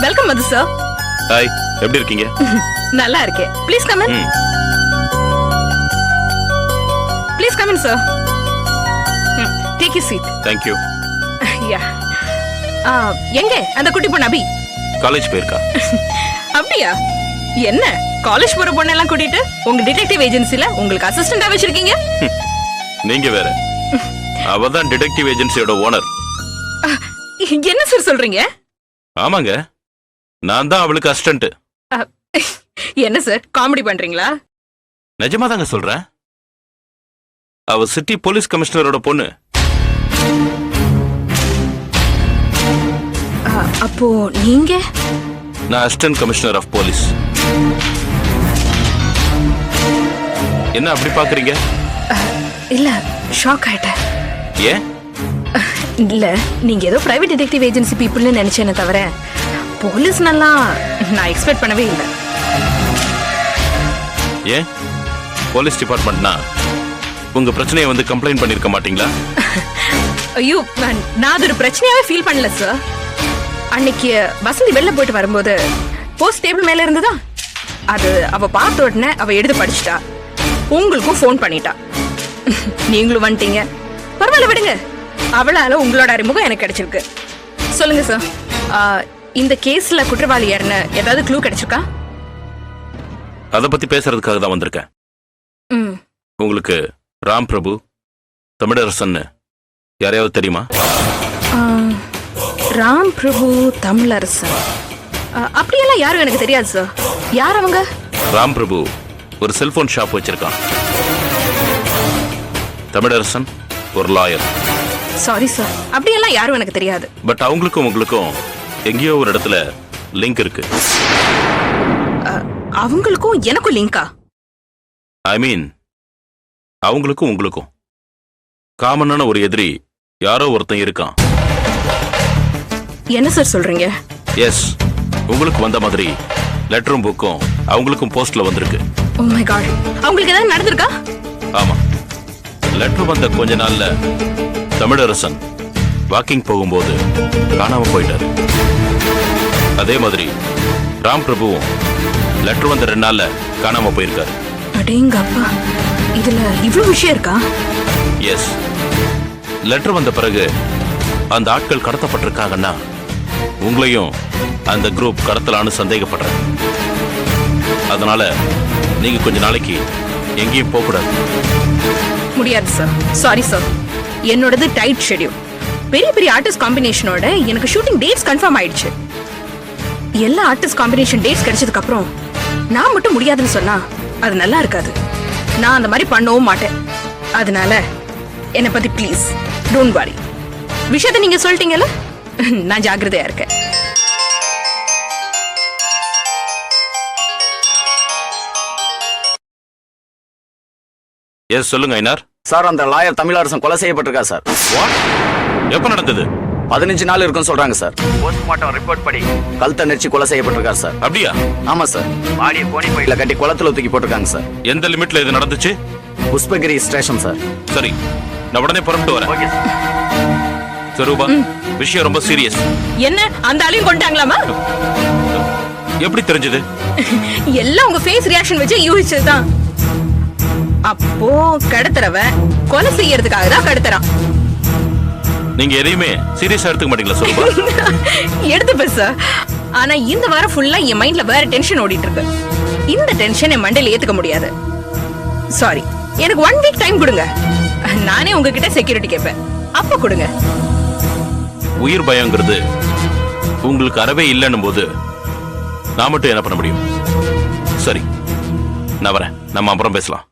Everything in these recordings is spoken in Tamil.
வெல்கம் மது சார். ஹாய், எப்படி இருக்கீங்க? நல்லா இருக்கேன். Please come in. Please come in sir. Take you seat. Thank you. Yeah. எங்க அந்த குட்டி பொண்ணு அபி? காலேஜ் போயிருக்கா. அப்படியா? என்ன காலேஜ் போற பொண்ணெல்லாம் கூட்டிட்டு உங்க டிடெக்டிவ் ஏஜென்சில உங்களுக்கு அசிஸ்டண்டா வச்சிருக்கீங்க? நீங்க வேற. அவதான் டிடெக்டிவ் ஏஜென்சியோட ஓனர். என்ன சார் சொல்றீங்க? ஆமாங்க, நான் தான் அவளுக்கு அசிஸ்டன்ட். என்ன சார் காமெடி பண்றீங்களா? நிஜமா தாங்க சொல்றேன். அவ சிட்டி போலீஸ் கமிஷனரோட பொண்ணு. அப்போ நீங்க? நான் அசிஸ்டன்ட் கமிஷனர் ஆஃப் போலீஸ். என்ன அப்படி பாக்குறீங்க? இல்ல, ஷாக் ஆயிட்டேன். ஏன்? இல்ல, நீங்க ஏதோ பிரைவேட் டிடெக்டிவ் ஏஜென்சி பீப்புள்னு நினைச்சேனே தவிர போலீஸ் நல்லா நான் எக்ஸ்பெக்ட் பண்ணவே இல்லை. ஏன்? போலீஸ் டிபார்ட்மெண்ட்னா உங்க பிரச்சனையை வந்து கம்ப்ளைண்ட் பண்ணிருக்க மாட்டீங்களா? ஐயோ, நான் அது ஒரு பிரச்சனையாவே ஃபீல் பண்ணல சார். அன்னைக்கு வசந்தி வெளில போயிட்டு வரும்போது போஸ்ட் டேபிள் மேல இருந்ததா, அது அவ பார்த்த உடனே அவ எடுத்து படிச்சுட்டா. உங்களுக்கும் ஃபோன் பண்ணிட்டா. நீங்களும் வந்துட்டீங்க. பரவாயில்ல விடுங்க, அவளால உங்களோட அறிமுகம் எனக்கு கிடைச்சிருக்கு. சொல்லுங்க சார், இந்த கேஸ்ல குற்றவாளி யாருன்னு ஏதாவது க்ளூ கிடைச்சிருக்கா? அத பத்தி பேசுறதுக்காக தான் வந்திருக்கேன். உங்களுக்கு ராம் பிரபு, தமிழரசன் யாரையாவது தெரியுமா? ராம் பிரபு, தமிழரசன் அப்படியெல்லாம் யாரும் எனக்கு தெரியாது சார். யார் அவங்க? ராம் பிரபு ஒரு செல்போன் ஷாப் வச்சிருக்கான். தமிழரசன் ஒரு லாயர். சாரி சார், அப்படியெல்லாம் யாரும் எனக்கு தெரியாது. பட் அவங்களுக்கும் உங்களுக்கும் எங்கேயோ ஒரு இடத்துல லிங்க் இருக்கு. அவங்களுக்கும் எனக்கும் லிங்கா? ஐ மீன், அவங்களுக்கும் உங்களுக்கும் காமனான ஒரு எதிரி யாரோ ஒருத்தன் இருக்கான். என்ன சார் சொல்றீங்க? எஸ், உங்களுக்கு வந்த மாதிரி லெட்டரும் புக்கும் அவங்களுக்கும் போஸ்ட்ல வந்திருக்கு. ஓ மை காட், அவங்களுக்கு ஏதாவது நடந்திருக்கா? ஆமா, லெட்டர் வந்த கொஞ்ச நாள்ல தமிழரசன் வாக்கிங் போகும்போது காணாம போயிட்டாரு. அதே மாதிரி ராம் பிரபுவும் லெட்டர் வந்த 2 நாள்ல காணாம போயிருக்காரு. அடேங்கப்பா, இதுல இவ்வளவு விஷயம் இருக்கா? எஸ், லெட்டர் வந்த பிறகு அந்த ஆட்கள் கடத்தப்பட்டிருக்காங்கன்னா உங்களையும் அந்த குரூப் கடத்தலான்னு சந்தேகப்படுறேன். அதனால நீங்க கொஞ்ச நாளைக்கு எங்கேயும் போக கூடாது. முடியாது சார், சாரி சார். என்னோடது டைட் ஷெட்யூல். பெரிய பெரிய ஆர்டிஸ்ட் காம்பினேஷனோட எனக்கு ஷூட்டிங் டேட்ஸ் கன்ஃபார்ம் ஆயிடுச்சு. எல்லா ஆர்டிஸ்ட் காம்பினேஷன் டேட்ஸ் கிடைச்சதுக்கு அப்புறம் நான் மட்டும் முடியாதுன்னு சொன்னா அது நல்லா இருக்காது. நான் அந்த மாதிரி பண்ணவும் மாட்டேன். அதனால என்னை பத்தி ப்ளீஸ் டோன்ட் வரி. விஷயத்தை நீங்க சொல்லிட்டீங்கல்ல, நான் ஜாக்கிரதையா இருக்கேன். எஸ், சொல்லுங்க ஐனார். சார், அந்த லாயர் தமிழரசன் கொலை செய்யப்பட்டிருக்கா சார். வாட்? எப்ப நடந்தது? 15 நாள் இருக்கும் சொல்றாங்க சார். போஸ்ட்மார்ட்டம் ரிப்போர்ட் படி கழுத்தை நெரிச்சு கொலை செய்யப்பட்டிருக்காரு சார். அப்படியா? ஆமா சார். பாடியை கோணி பையில கட்டி குளத்துல தூக்கி போட்டிருக்காங்க சார். எந்த லிமிட்ல இது நடந்துச்சு? Pushpagiri station sir. சரி, நான் உடனே புறப்பட்டு வரேன். Okay sir. சரூபா, விஷயம் ரொம்ப சீரியஸ். என்ன, அந்த ஆளையும் கொண்டாங்களாமா? எப்படி தெரிஞ்சது? எல்லாம் உங்க ஃபேஸ் ரியாக்ஷன் வச்சு யூகிச்சதுதான். அப்போ கடத்துறவன் கொலை செய்யறதுக்காக தான் கடத்துறான். நீங்க எதையுமே சீரியஸா எடுத்துக்க மாட்டீங்களா சரூபா? எடுத்துப்பேன் சார். ஆனா இந்த வாரம் ஃபுல்லா என் மைண்ட்ல வேற டென்ஷன் ஓடிட்டு இருக்கு. இந்த டென்ஷன் என் மண்டையில ஏத்துக்க முடியாது. சாரி, எனக்கு 1 வீக் டைம் கொடுங்க. நானே உங்ககிட்ட செக்யூரிட்டி கேட்பேன், அப்ப கொடுங்க. உயிர் பயங்கிறது உங்களுக்கு அறவே இல்லைன்னும் போது நான் மட்டும் என்ன பண்ண முடியும்? சரி, நான் வரேன். நம்ம அப்புறம் பேசலாம்.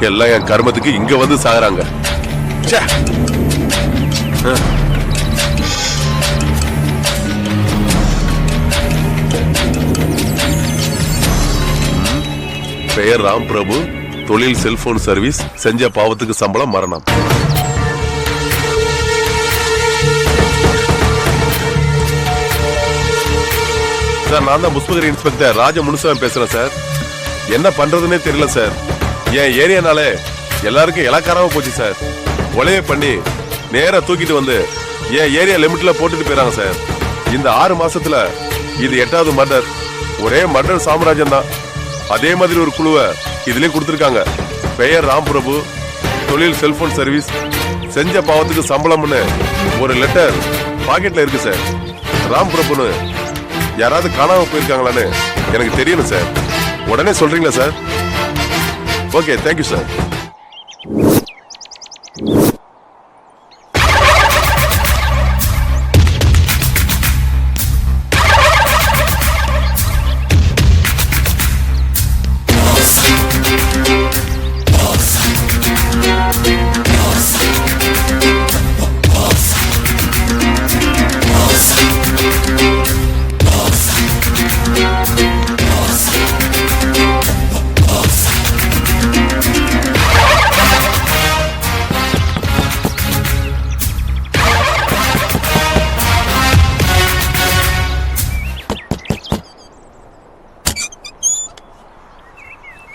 எல்லாம் என் கர்மத்துக்கு இங்க வந்து சாகுறாங்க. ச்சே. பெயர் ராம் பிரபு, தொழில் செல்போன் சர்வீஸ், செஞ்ச பாவத்துக்கு சம்பளம் மரணம். சார், நான் தான் புஷ்பகிரி இன்ஸ்பெக்டர் ராஜ முனுசாமி பேசுறேன் சார். என்ன பண்றதுன்னே தெரியல சார். என் ஏரியானாலே எல்லாருக்கும் இலக்காரமா போச்சு சார். கொலையை பண்ணி நேரா தூக்கிட்டு வந்து என் ஏரியா லிமிட்ல போட்டுட்டு போயிறாங்க சார். இந்த 6 மாசத்துல இது 8வது மர்டர். ஒரே மர்டர் சாம்ராஜ்யம் தான். அதே மாதிரி ஒரு குழுவை இதுலயும் கொடுத்துருக்காங்க. பெயர் ராம் பிரபு, தொழில் செல்போன் சர்வீஸ், செஞ்ச பாவத்துக்கு சம்பளம்னு ஒரு லெட்டர் பாக்கெட்ல இருக்கு சார். ராம் பிரபுன்னு யாராவது காணாம போயிருக்காங்களான்னு எனக்கு தெரியணும் சார். உடனே சொல்றீங்களா சார்? Okay, thank you sir.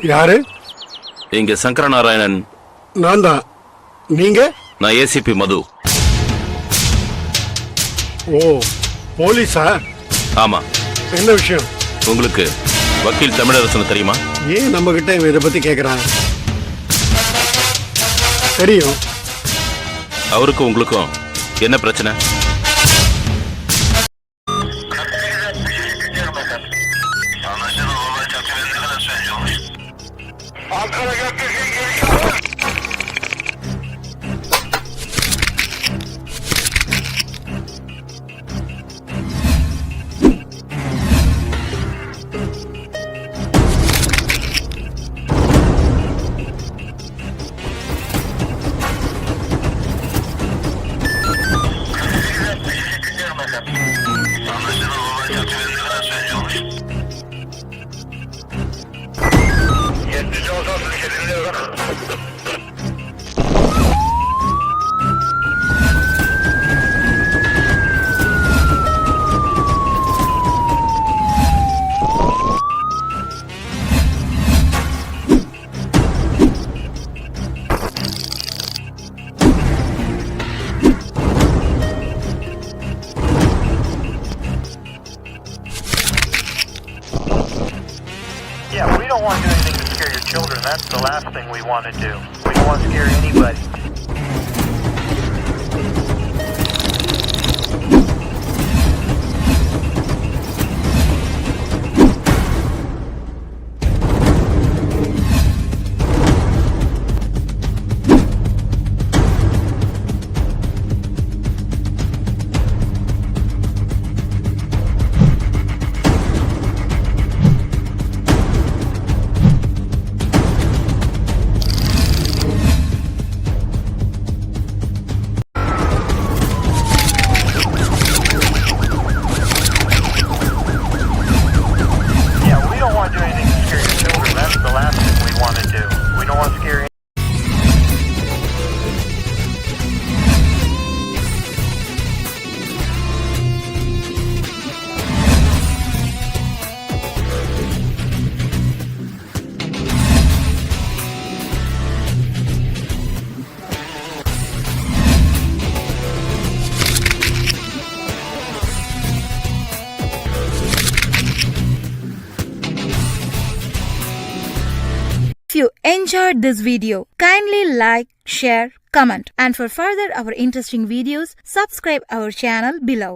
யாரு? இங்க சங்கரநாராயணன். நான் தான். நீங்க? நான் ஏசிபி மது. ஓ, போலீஸா? ஆமா. என்ன விஷயம்? உங்களுக்கு வக்கீல் தமிழரசன் தெரியுமா? ஏன் நம்ம கிட்ட இவன் இதை பத்தி கேக்குறான்? தெரியும். அவருக்கும் உங்களுக்கும் என்ன பிரச்சனை? Yeah, we don't want to do anything to scare your children. That's the last thing we want to do. We don't want to scare anybody. If you enjoyed this video, kindly like, share, comment, and for further our interesting videos, subscribe our channel below.